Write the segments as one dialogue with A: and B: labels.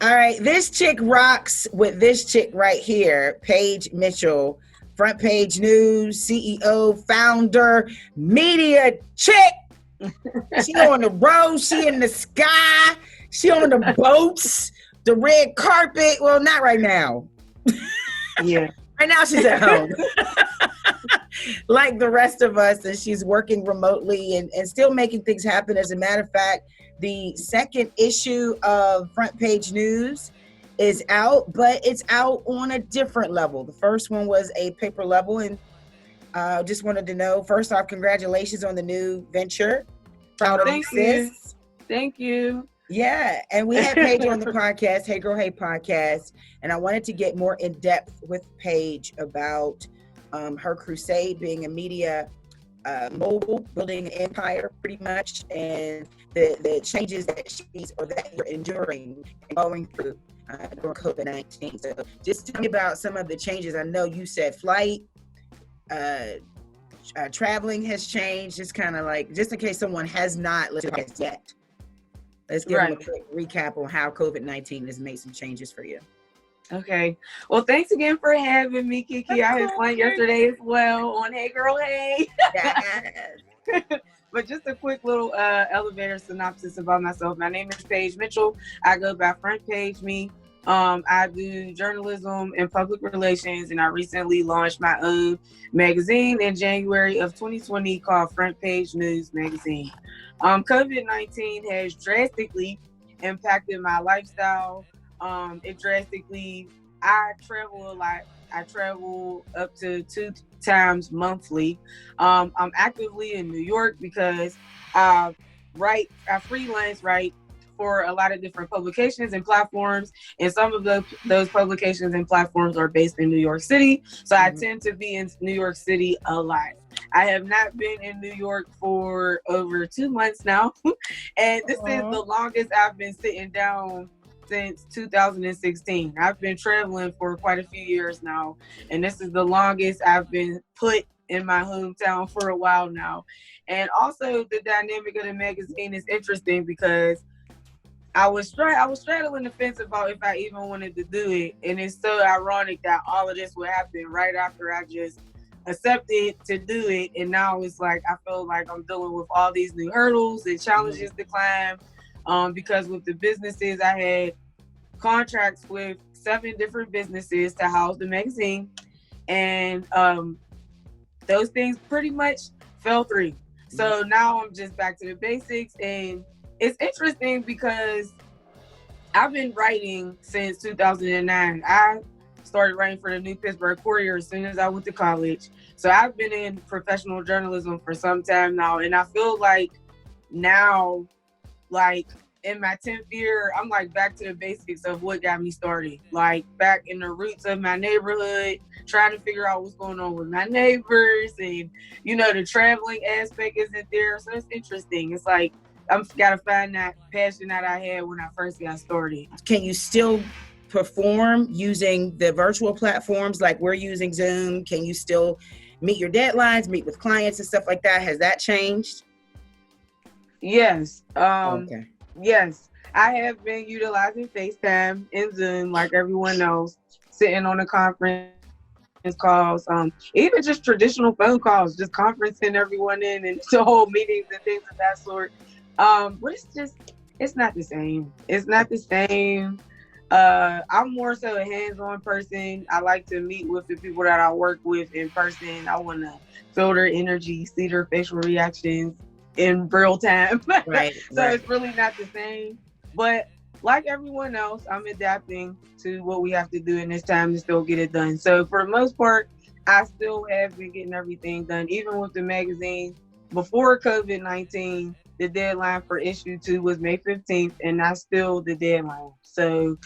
A: All right, this chick rocks with this chick right here, Paige Mitchell, front page news, CEO, founder, media chick. She on the road, she in the sky, she on the boats, the red carpet. Well, not right now.
B: Yeah.
A: Right now she's at home. Like the rest of us, and she's working remotely and still making things happen. As a matter of fact, the second issue of Front Page News is out, but it's out on a different level. The first one was a paper level, and just wanted to know, first off, congratulations on the new venture. Proud of you, sis.
B: Thank you.
A: Yeah, and we had Paige on the podcast, Hey Girl, Hey podcast, and I wanted to get more in depth with Paige about her crusade being a media mogul, building an empire pretty much, and the changes that that you're enduring and going through during COVID-19. So just tell me about some of the changes. I know you said flight, traveling has changed. Just kind of like, just in case someone has not listened yet. Let's give them a quick recap on how COVID-19 has made some changes for you.
B: Okay. Well, thanks again for having me, Kiki. I had fun yesterday as well on Hey Girl, Hey. Yes. But just a quick little elevator synopsis about myself. My name is Paige Mitchell. I go by Front Page Me. I do journalism and public relations, and I recently launched my own magazine in January of 2020 called Front Page News Magazine. COVID-19 has drastically impacted my lifestyle. I travel a lot. I travel up to 2 times monthly. I'm actively in New York because I freelance for a lot of different publications and platforms, and some of those publications and platforms are based in New York City. So I tend to be in New York City a lot. I have not been in New York for over 2 months now, and this is the longest I've been sitting down since 2016. I've been traveling for quite a few years now, and this is the longest I've been put in my hometown for a while now. And also the dynamic of the magazine is interesting because I was straddling the fence about if I even wanted to do it, and it's so ironic that all of this would happen right after I just accepted to do it, and now it's like I feel like I'm dealing with all these new hurdles and challenges to climb. Because with the businesses, I had contracts with 7 different businesses to house the magazine, and those things pretty much fell through. So now I'm just back to the basics, and it's interesting because I've been writing since 2009. I started writing for the New Pittsburgh Courier as soon as I went to college. So I've been in professional journalism for some time now, and I feel like now, like in my 10th year, I'm like back to the basics of what got me started. Like back in the roots of my neighborhood, trying to figure out what's going on with my neighbors, and the traveling aspect isn't there. So it's interesting. It's like I've got to find that passion that I had when I first got started.
A: Can you still perform using the virtual platforms like we're using Zoom? Can you still meet your deadlines, meet with clients and stuff like that? Has that changed?
B: Yes. Yes. I have been utilizing FaceTime and Zoom like everyone else, sitting on a conference calls, even just traditional phone calls, just conferencing everyone in and to hold meetings and things of that sort. But it's not the same. It's not the same. I'm more so a hands-on person. I like to meet with the people that I work with in person. I want to feel their energy, see their facial reactions in real time.
A: Right.
B: So it's really not the same. But like everyone else, I'm adapting to what we have to do in this time to still get it done. So for the most part, I still have been getting everything done, even with the magazine. Before COVID-19, the deadline for issue 2 was May 15th, and that's still the deadline. So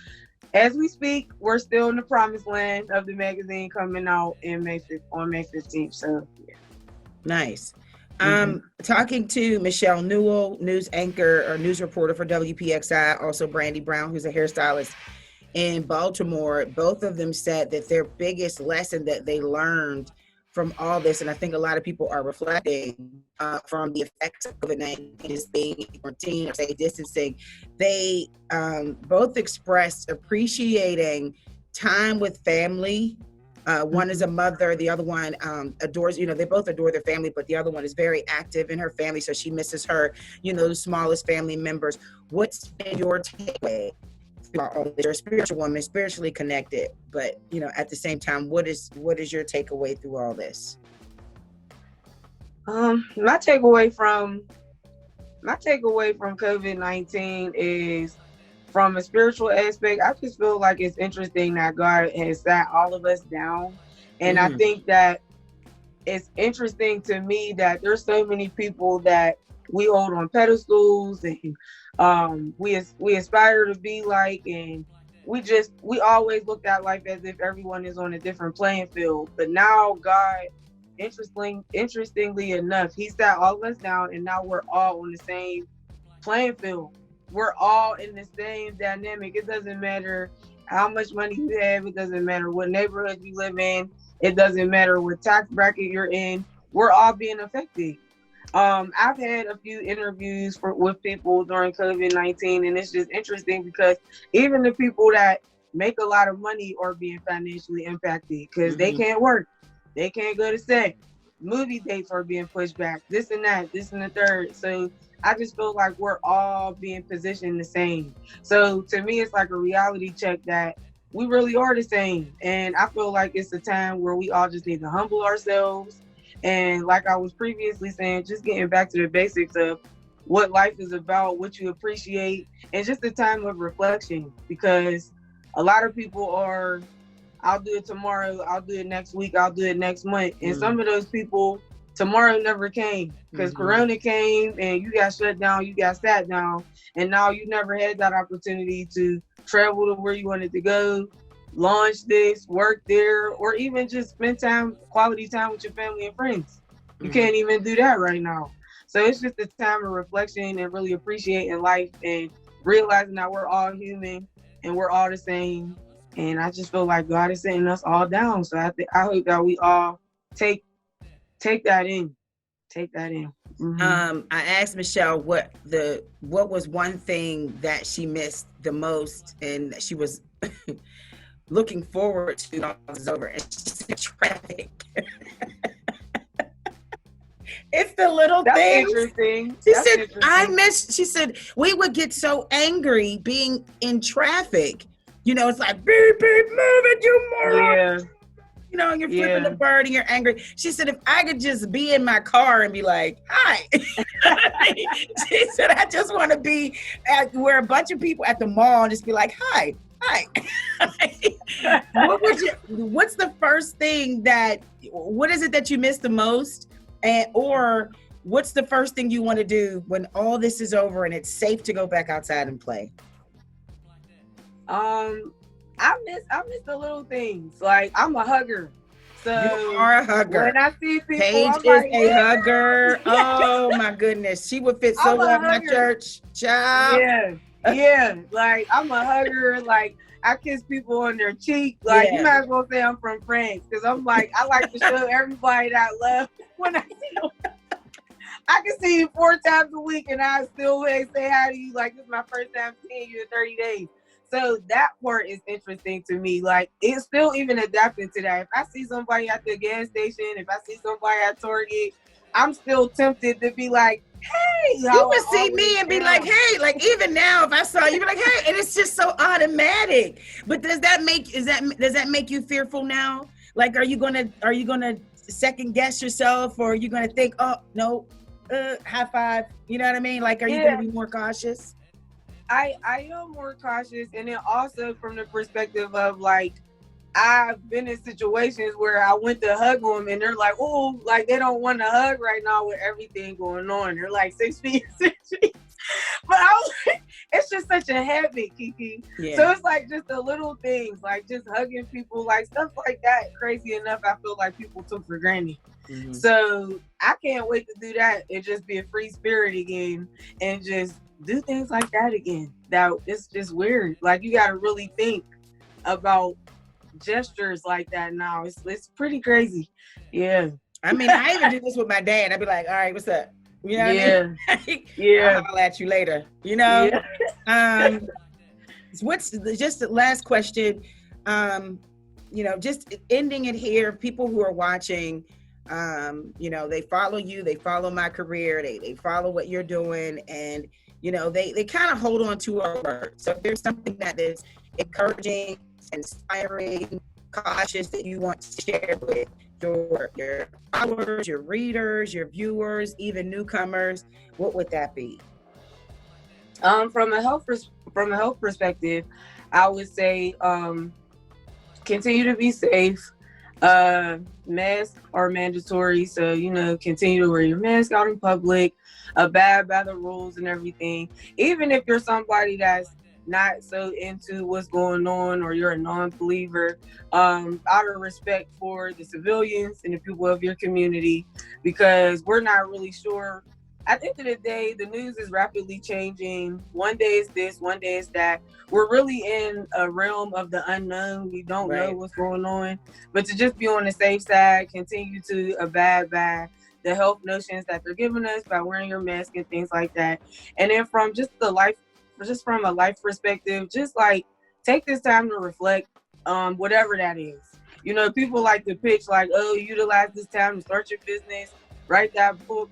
B: as we speak, we're still in the promised land of the magazine coming out on May 15th. So yeah.
A: Nice. Talking to Michele Newell, news anchor or news reporter for WPXI, also Brandi Brown, who's a hairstylist in Baltimore. Both of them said that their biggest lesson that they learned from all this, and I think a lot of people are reflecting from the effects of COVID-19, just being in quarantine or say distancing, they both expressed appreciating time with family. One is a mother, the other one adores, they both adore their family, but the other one is very active in her family, so she misses her, the smallest family members. What's been your takeaway? You're a spiritual woman, spiritually connected, but at the same time, what is your takeaway through all this?
B: My takeaway from COVID-19 is, from a spiritual aspect, I just feel like it's interesting that God has sat all of us down. And I think that it's interesting to me that there's so many people that we hold on pedestals and we aspire to be like, and we always look at life as if everyone is on a different playing field. But now God, interestingly enough, he sat all of us down, and now we're all on the same playing field. We're all in the same dynamic. It doesn't matter how much money you have. It doesn't matter what neighborhood you live in. It doesn't matter what tax bracket you're in. We're all being affected. I've had a few interviews with people during COVID-19, and it's just interesting because even the people that make a lot of money are being financially impacted because they can't work. They can't go to set. Movie dates are being pushed back. This and that, this and the third. So I just feel like we're all being positioned the same. So to me, it's like a reality check that we really are the same. And I feel like it's a time where we all just need to humble ourselves. And like I was previously saying, just getting back to the basics of what life is about, what you appreciate, and just a time of reflection. Because a lot of people are, I'll do it tomorrow, I'll do it next week, I'll do it next month. And some of those people, tomorrow never came because Corona came and you got shut down, you got sat down, and now you never had that opportunity to travel to where you wanted to go, launch this, work there, or even just spend quality time with your family and friends. You can't even do that right now. So it's just a time of reflection and really appreciating life and realizing that we're all human and we're all the same. And I just feel like God is sitting us all down. So I hope that we all take that in. Take that in.
A: I asked Michele what was one thing that she missed the most and that she was looking forward to when all this is over. And she said traffic. It's the little things.
B: Interesting.
A: She said we would get so angry being in traffic. It's like beep beep, move it, you moron. Yeah. You're flipping the bird and you're angry. She said, if I could just be in my car and be like, hi. She said, I just want to be where a bunch of people at the mall and just be like, hi. What's the first thing what is it that you miss the most? Or what's the first thing you want to do when all this is over and it's safe to go back outside and play?
B: I miss the little things. Like, I'm a hugger. So
A: you are a hugger.
B: When I see people,
A: Paige is a hugger. Oh my goodness. She would fit so well in my church. Child.
B: Yeah. Like, I'm a hugger. Like, I kiss people on their cheek. Like, you might as well say I'm from France. Because I'm like, I like to show everybody that love when I see them. I can see you 4 times a week and I still say hi to you. Like, this is my first time seeing you in 30 days. So that part is interesting to me. Like, it's still even adapting to that. If I see somebody at the gas station, if I see somebody at Target, I'm still tempted to be like, hey.
A: You would see me and be like, hey. Like, even now, if I saw you, be like, hey. And it's just so automatic. But does that make you fearful now? Like, are you gonna second guess yourself, or are you gonna think, oh no, high five? You know what I mean? Like, are you gonna be more cautious?
B: I am more cautious, and then also from the perspective of, like, I've been in situations where I went to hug them and they're like, oh, like they don't want to hug right now with everything going on. They're like 6 feet. But I was like, it's just such a habit, Kiki. Yeah. So it's like just the little things, like just hugging people, like stuff like that. Crazy enough, I feel like people took for granted. So I can't wait to do that and just be a free spirit again and just do things like that again. That it's just weird. Like, you got to really think about gestures like that now. It's pretty crazy. Yeah.
A: I mean, I even do this with my dad. I'd be like, all right, what's up? You know what I mean?
B: Yeah.
A: I'll holler at you later, you know?
B: Yeah.
A: What's just the last question, you know, just ending it here, people who are watching, you know, they follow you, they follow my career, they follow what you're doing, and, you know, they kind of hold on to our words. So if there's something that is encouraging, inspiring, cautious that you want to share with your followers, your readers, your viewers, even newcomers, what would that be?
B: From a health perspective, I would say continue to be safe. Masks are mandatory, so you know, continue to wear your mask out in public, abide by the rules and everything. Even if you're somebody that's not so into what's going on, or you're a non-believer, out of respect for the civilians and the people of your community, because we're not really sure. At the end of the day, the news is rapidly changing. One day is this, one day is that. We're really in a realm of the unknown. We don't know what's going on. But to just be on the safe side, continue to abide by the health notions that they're giving us by wearing your mask and things like that. And then from from a life perspective, just like take this time to reflect, whatever that is. You know, people like to pitch like, oh, utilize this time to start your business, write that book.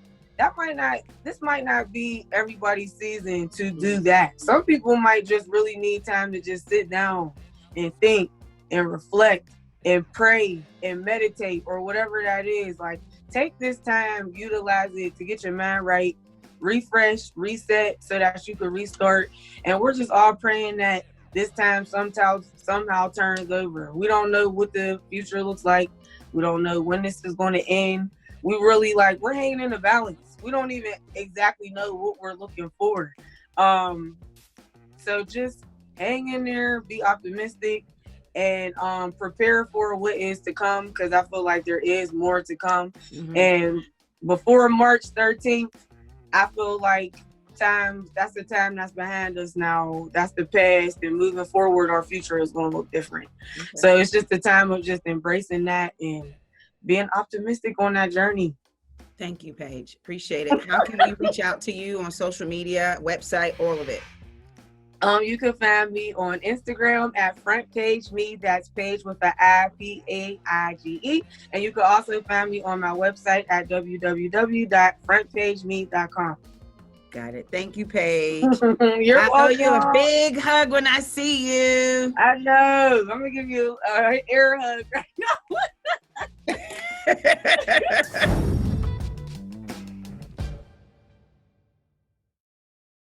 B: This might not be everybody's season to do that. Some people might just really need time to just sit down and think and reflect and pray and meditate, or whatever that is. Like, take this time, utilize it to get your mind right, refresh, reset, so that you can restart. And we're just all praying that this time somehow turns over. We don't know what the future looks like. We don't know when this is going to end. We're hanging in the balance. We don't even exactly know what we're looking for. So just hang in there, be optimistic, and prepare for what is to come, because I feel like there is more to come. Mm-hmm. And before March 13th, I feel like that's the time that's behind us now. That's the past, and moving forward, our future is going to look different. Okay. So it's just the time of just embracing that and being optimistic on that journey.
A: Thank you, Paige. Appreciate it. How can we reach out to you on social media, website, all of it?
B: You can find me on Instagram at Front Page Me. That's Paige with the I-P-A-I-G-E. And you can also find me on my website at www.frontpageme.com.
A: Got it. Thank you, Paige.
B: You're welcome.
A: I'll you a big hug when I see you.
B: I know. I'm going to give you an air hug right now.